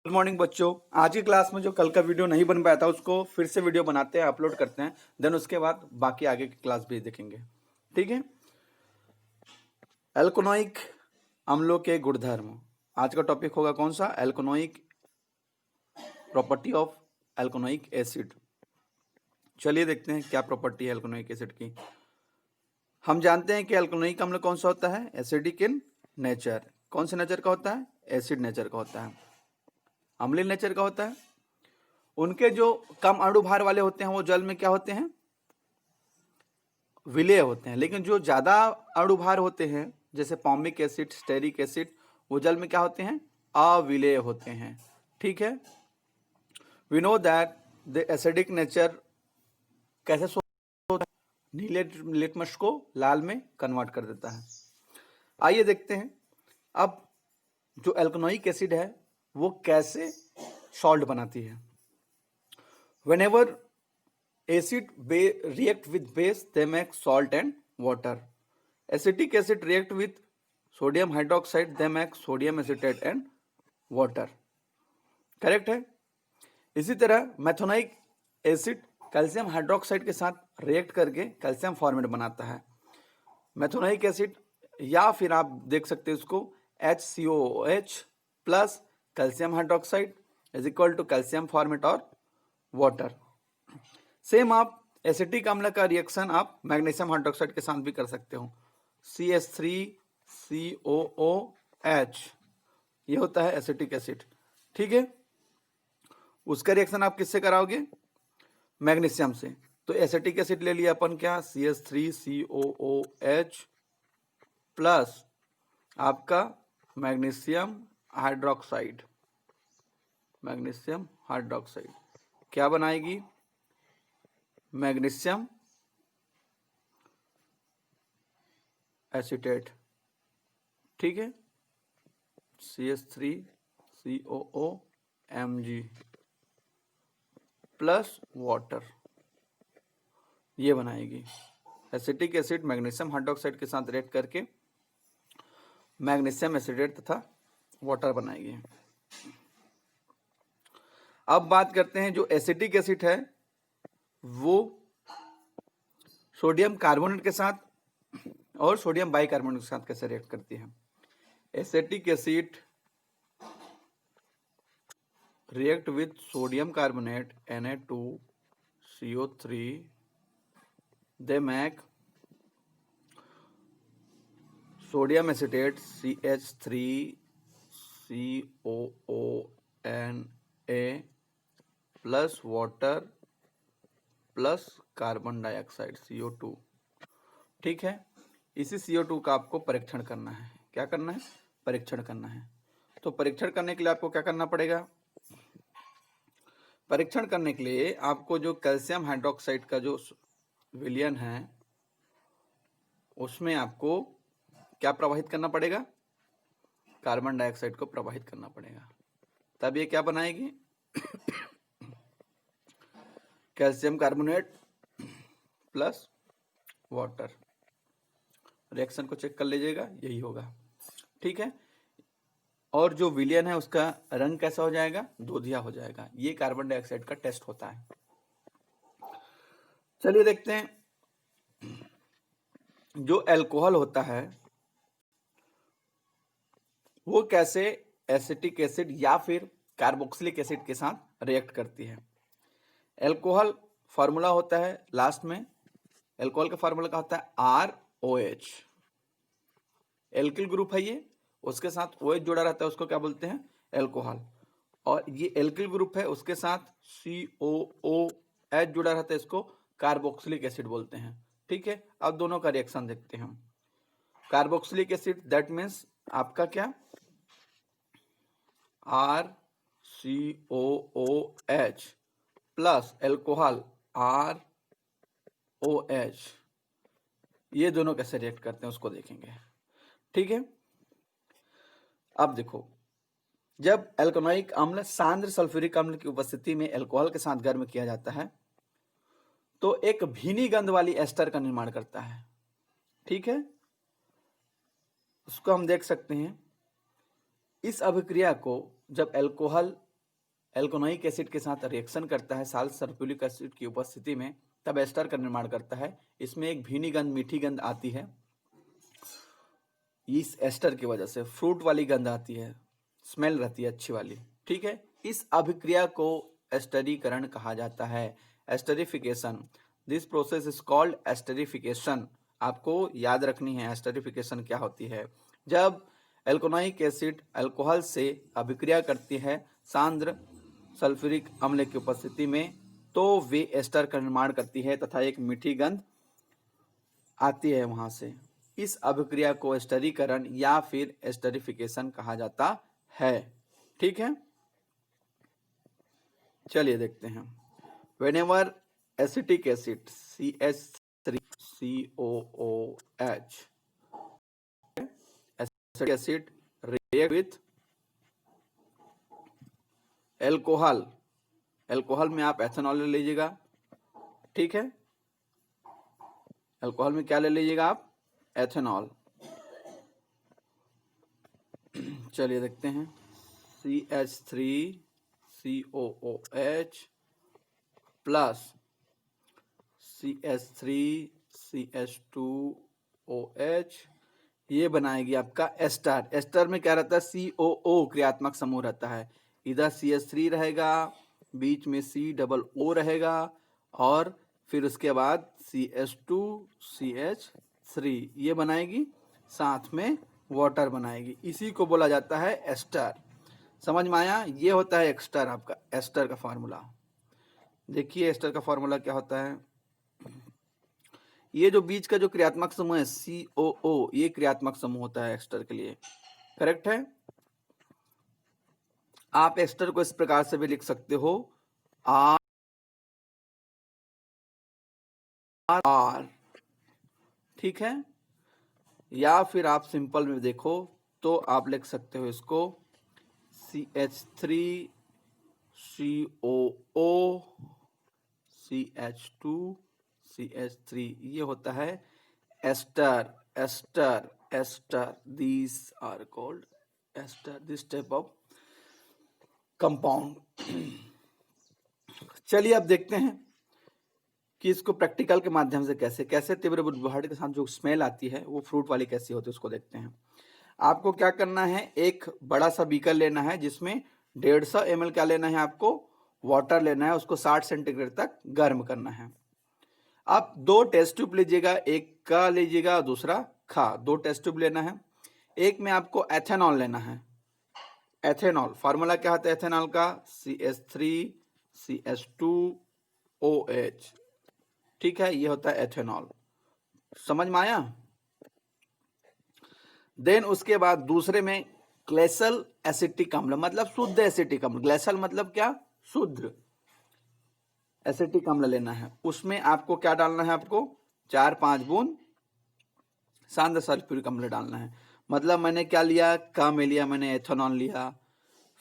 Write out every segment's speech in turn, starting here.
Good morning बच्चों। आज की क्लास में जो कल का वीडियो नहीं बन पाया था उसको फिर से वीडियो बनाते हैं, अपलोड करते हैं। देन उसके बाद बाकी आगे की क्लास भी देखेंगे। ठीक है। एल्कोनोइक अम्लों के गुणधर्म। आज का टॉपिक होगा कौन सा? एल्कोनोइक प्रॉपर्टी ऑफ एल्कोनोइक एसिड। चलिए देखते हैं क्या प्रॉपर्टी है एल्कोनोइक एसिड की। हम जानते हैं कि एल्कोनोइक अम्ल कौन सा होता है? Acidic in nature. कौन से नेचर का होता है? एसिड नेचर का होता है, अम्लीय नेचर का होता है। उनके जो कम अणु भार वाले होते हैं वो जल में क्या होते हैं? विलेय होते हैं। लेकिन जो ज्यादा अणु भार होते हैं जैसे पॉमिक एसिड, स्टेरिक एसिड, वो जल में क्या होते हैं? अविलेय होते हैं। ठीक है। We know that the acidic nature कैसे होता है? नीले लिटमस को लाल में कन्वर्ट कर देता है। आइए देखते हैं अब जो एल्कोनोइक एसिड है वो कैसे सॉल्ट बनाती है। Whenever acid react with base, they make salt and water. Acetic acid react with sodium hydroxide, they make sodium acetate and water. Correct है। इसी तरह मैथोनाइक एसिड कैल्शियम हाइड्रोक्साइड के साथ रिएक्ट करके कैल्शियम फॉर्मेट बनाता है। मैथोनाइक एसिड या फिर आप देख सकते हैं उसको HCOOH plus calcium hydroxide is equal to calcium formate और वाटर। सेम आप एसिटिक अम्ल का रिएक्शन आप मैग्नीशियम हाइड्रोक्साइड के साथ भी कर सकते हो। CH3COOH ये होता है एसिटिक एसिड। ठीक है। उसका रिएक्शन आप किससे कराओगे? मैग्नीशियम से। तो एसिटिक एसिड ले लिया अपन क्या? CH3COOH प्लस आपका मैग्नीशियम हाइड्रोक्साइड। मैग्नीशियम हाइड्रोक्साइड क्या बनाएगी? Magnesium acetate. ठीक है। CH3COOMg प्लस वाटर ये बनाएगी। एसिटिक एसिड मैग्नीशियम हाइड्रोक्साइड के साथ रिएक्ट करके मैग्नीशियम एसीटेट तथा वाटर बनाएगी। अब बात करते हैं जो एसिटिक एसिड है वो सोडियम कार्बोनेट के साथ और सोडियम बाइकार्बोनेट के साथ कैसे रिएक्ट करती है। Acetic acid react with sodium carbonate Na2CO3, they make sodium acetate CH3COONA plus water plus carbon dioxide CO2। ठीक है। इसी CO2 का आपको परीक्षण करना है। क्या करना है? परीक्षण करना है। तो परीक्षण करने के लिए आपको क्या करना पड़ेगा? परीक्षण करने के लिए आपको जो कैल्शियम हाइड्रोक्साइड का जो विलयन है उसमें आपको क्या प्रवाहित करना पड़ेगा? कार्बन डाइऑक्साइड को प्रवाहित करना पड़ेगा। तब ये क्या बनाएगी? Calcium carbonate plus water. Reaction को चेक कर लीजिएगा, यही होगा। ठीक है। और जो विलयन है उसका रंग कैसा हो जाएगा? दूधिया हो जाएगा। ये कार्बन डाइऑक्साइड का टेस्ट होता है। चलिए देखते हैं जो अल्कोहल होता है वो कैसे एसिटिक एसिड या फिर कार्बोक्सिलिक एसिड के साथ रिएक्ट करती है। अल्कोहल फार्मूला होता है लास्ट में। अल्कोहल का फार्मूला क्या होता है? ROH। एल्किल ग्रुप है ये, उसके साथ OH जुड़ा रहता है, उसको क्या बोलते हैं? अल्कोहल। और ये एल्किल ग्रुप है, उसके साथ COOH जुड़ा रहता है, इसको कार्बोक्सिलिक एसिड बोलते हैं। ठीक है। अब दोनों का रिएक्शन देखते हैं हम। कार्बोक्सिलिक एसिड दैट मीन्स आपका क्या? RCOOH plus alcohol ROH। ये दोनों कैसे रिएक्ट करते हैं उसको देखेंगे। ठीक है। अब देखो, जब एल्कोनोइक अम्ल सांद्र सल्फ्यूरिक अम्ल की उपस्थिति में अल्कोहल के साथ गर्म किया जाता है तो एक भीनी गंध वाली एस्टर का निर्माण करता है। ठीक है। उसको हम देख सकते हैं। इस अभिक्रिया को जब अल्कोहल एल्कोनोइक एसिड के साथ रिएक्शन करता है साल्ट सल्फ्यूरिक एसिड की उपस्थिति में, तब एस्टर का निर्माण करता है। इसमें एक भीनी गंध, मीठी गंध आती है। इस एस्टर की वजह से फ्रूट वाली गंध आती है, स्मेल रहती है अच्छी वाली। ठीक है, इस अभिक्रिया को एस्टरीकरण कहा जाता है, esterification. This process is called esterification. आपको याद रखनी है एस्टरिफिकेशन क्या होती है। जब एल्कोनोइक एसिड अल्कोहल से अभिक्रिया करती है सांद्र सल्फ्यूरिक अम्ल की उपस्थिति में, तो वे एस्टर का निर्माण करती है तथा एक मीठी गंध आती है वहां से। इस अभिक्रिया को एस्टरीकरण या फिर एस्टरिफिकेशन कहा जाता है। ठीक है, चलिए देखते हैं। Whenever acetic acid CH3COOH acetic acid react with alcohol, alcohol में आप एथेनॉल ले लीजिएगा। ठीक है, अल्कोहल में क्या ले लीजिएगा आप, एथेनॉल। चलिए देखते हैं। CH3COOH प्लस CH3CH2OH, ये बनाएगी आपका एस्टर। एस्टर में क्या रहता है, COO क्रियात्मक समूह रहता है। इधर CH3 रहेगा, बीच में COO रहेगा, और फिर उसके बाद CH2CH3 ये बनाएगी, साथ में वाटर बनाएगी। इसी को बोला जाता है एस्टर। समझ में आया? ये होता है एस्टर, आपका एस्टर का फॉर्मूला। देखिए एस्टर का फॉर्मूला क्या होता है। ये जो बीच का जो क्रियात्मक समूह है COO, ये क्रियात्मक समूह होता है एस्टर के लिए। करेक्ट है। आप एस्टर को इस प्रकार से भी लिख सकते हो, R, ठीक है, या फिर आप सिंपल में देखो तो आप लिख सकते हो इसको CH3COO CH2CH3, ये होता है ester. Ester ester these are called ester, this type of compound. चलिए अब देखते हैं कि इसको प्रैक्टिकल के माध्यम से कैसे कैसे तीव्र बुदबुदाहट के साथ जो स्मेल आती है वो फ्रूट वाली कैसी होती है उसको देखते हैं। आपको क्या करना है, एक बड़ा सा बीकर लेना है जिसमें 150 ml क्या लेना है, आपको वाटर लेना है, उसको 60 सेंटीग्रेड तक गर्म करना है। आप 2 टेस्ट ट्यूब लीजिएगा, एक का लीजिएगा दूसरा खा, 2 टेस्ट ट्यूब लेना है। एक में आपको एथेनॉल लेना है। एथेनॉल फार्मूला क्या होता है एथेनॉल का, CH3CH2OH। ठीक है, ये होता है एथेनॉल। समझ में आया? देन उसके बाद दूसरे में ग्लेसल एसिटिक अम्ल, मतलब शुद्ध एसिटिक अम्ल। ग्लेसल मतलब क्या, शुद्ध एसिटिक अम्ल लेना है। उसमें आपको क्या डालना है, आपको 4-5 बूंद सांद्र सल्फ्यूरिक अम्ल डालना है। मतलब मैंने क्या लिया, का में लिया मैंने एथेनॉल लिया।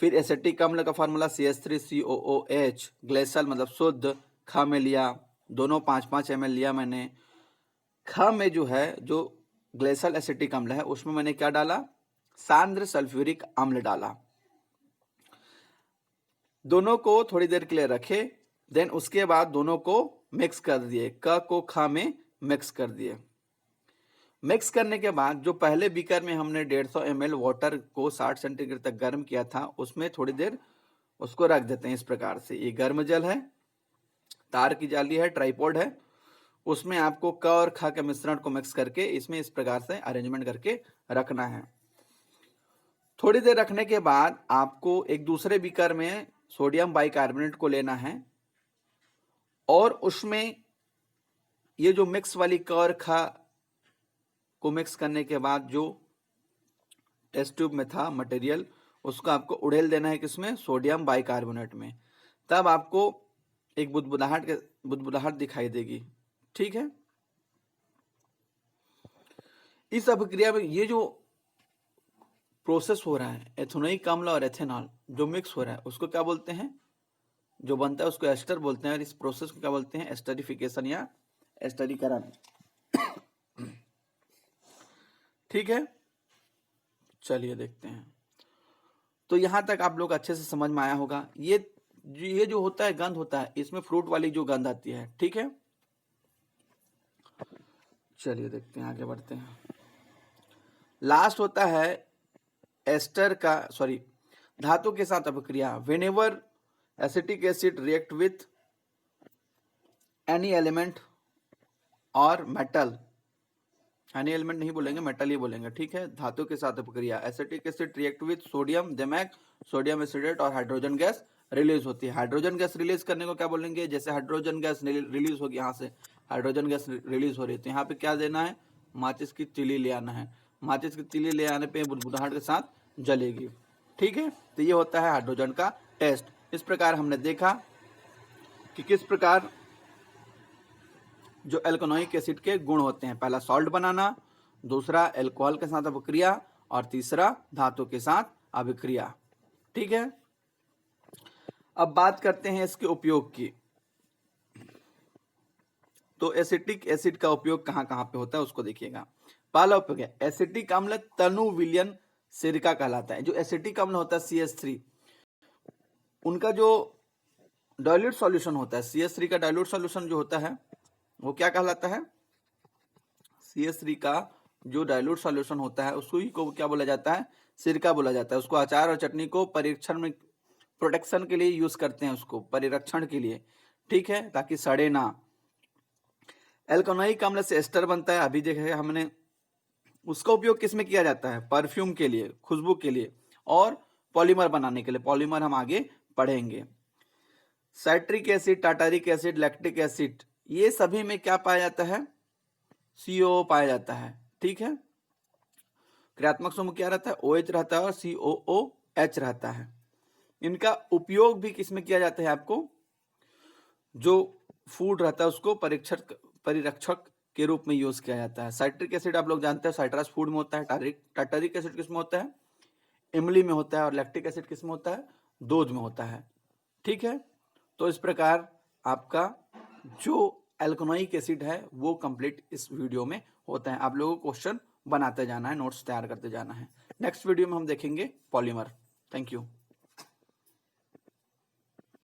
फिर एसिटिक अम्ल का फार्मूला CH3COOH, ग्लेसल मतलब शुद्ध, खा में लिया, दोनों 5-5 ml लिया मैंने। ख में जो है, जो ग्लेसल एसिटिक अम्ल है, उसमें मैंने क्या डाला, सांद्र सल्फ्यूरिक अम्ल डाला। दोनों को थोड़ी देर के लिए रखे, देन उसके बाद दोनों को मिक्स कर दिए, क को ख में मिक्स कर दिए। मिक्स करने के बाद जो पहले बीकर में हमने 150 ml वाटर को 60 सेंटीग्रेड तक गर्म किया था, उसमें थोड़ी देर उसको रख देते हैं इस प्रकार से। ये गर्म जल है, तार की जाली है, ट्राइपॉड है, उसमें आपको क और ख के मिश्रण को मिक्स करके इसमें इस प्रकार से अरेंजमेंट करके रखना है। थोड़ी देर रखने के बाद आपको एक दूसरे बीकर में सोडियम बाइकार्बोनेट को लेना है, और उसमें ये जो मिक्स वाली क और ख को मिक्स करने के बाद जो टेस्ट ट्यूब में था मटेरियल, उसको आपको उड़ेल देना है, किसमें, सोडियम बाइकार्बोनेट में। तब आपको एक बुदबुदाहट दिखाई देगी। ठीक है, इस अभिक्रिया में ये जो प्रोसेस हो रहा है, एथेनोइक अम्ल और एथेनॉल जो मिक्स हो रहा है, उसको क्या बोलते हैं, जो बनता है उसको एस्टर बोलते हैं। और इस प्रोसेस को क्या बोलते हैं, एस्टरिफिकेशन या एस्टरीकरण। ठीक है, चलिए देखते हैं। तो यहां तक आप लोग अच्छे से समझ में आया होगा। ये ये जो होता है गंध होता है, इसमें फ्रूट वाली जो गंध आती है, ठीक है। चलिए देखते हैं, आगे बढ़ते हैं। लास्ट होता है एस्टर का, सॉरी, धातु के साथ अभिक्रिया। Whenever acetic acid react with any element और मेटल, एनी एलिमेंट नहीं बोलेंगे, मेटल ही बोलेंगे, ठीक है। धातु के साथ अभिक्रिया, acetic acid react with sodium देमैक, सोडियम एसिडेट और हाइड्रोजन गैस रिलीज होती है। हाइड्रोजन गैस रिलीज करने को क्या बोलेंगे, जैसे हाइड्रोजन गैस रिलीज होगी, यहाँ से हाइड्रोजन गैस रिलीज हो रही है, तो यहाँ पे क्या देना है, माचिस की तीली ले आना है। माचिस की तीली ले आने पे बुदबुदाहट के साथ जलेगी, ठीक है। तो ये होता है हाइड्रोजन का टेस्ट। इस प्रकार हमने देखा कि किस प्रकार जो एल्कोनोइक एसिड के गुण होते हैं। पहला सॉल्ट बनाना, दूसरा एल्कोहल के साथ अभिक्रिया, और तीसरा धातु के साथ अभिक्रिया, ठीक है। अब बात करते हैं इसके उपयोग की। तो एसिटिक एसिड का उपयोग कहां कहां पे होता है उसको देखिएगा। पहला उपयोग है एसिटिक अम्ल तनु विलयन सिरका कहलाता है। जो एसिटिक अम्ल होता है CH3, उनका जो डाइल्यूट सॉल्यूशन होता है, CH3 का डाइल्यूट सॉल्यूशन जो होता है वो क्या कहलाता है, CH3 का जो डाइल्यूट सॉल्यूशन होता है उसको ही को क्या बोला जाता है, सिरका बोला जाता है। उसको अचार और चटनी को परीक्षण में प्रोटेक्शन के लिए यूज करते हैं, उसको परिरक्षण के लिए, ठीक है, ताकि सड़े ना। एल्कोनोइक अम्ल से एस्टर बनता है, अभी देखा हमने। उसका उपयोग किसमें किया जाता है, परफ्यूम के लिए, खुशबू के लिए, और पॉलीमर बनाने के लिए। पॉलीमर हम आगे पढ़ेंगे। Citric acid, tartaric acid, lactic acid, ये सभी में क्या पाया जाता है, COO पाया जाता है, ठीक है। क्रियात्मक समूह क्या रहता है, OH रहता है और COOH रहता है। इनका उपयोग भी किसमें किया जाता है, आपको जो फूड रहता है उसको परिरक्षक के रूप में यूज किया जाता है। साइट्रिक एसिड आप लोग जानते हैं साइट्रस फूड में होता है। टाटारिक एसिड किसमें होता है, इमली में होता है। और लैक्टिक एसिड किसमें होता है, दूध में होता है, ठीक है। तो इस प्रकार आपका जो एल्कोनोइक एसिड है वो कंप्लीट इस वीडियो में होता है। आप लोगों को क्वेश्चन बनाते जाना है, नोट्स तैयार करते जाना है। नेक्स्ट वीडियो में हम देखेंगे पॉलीमर। Thank you.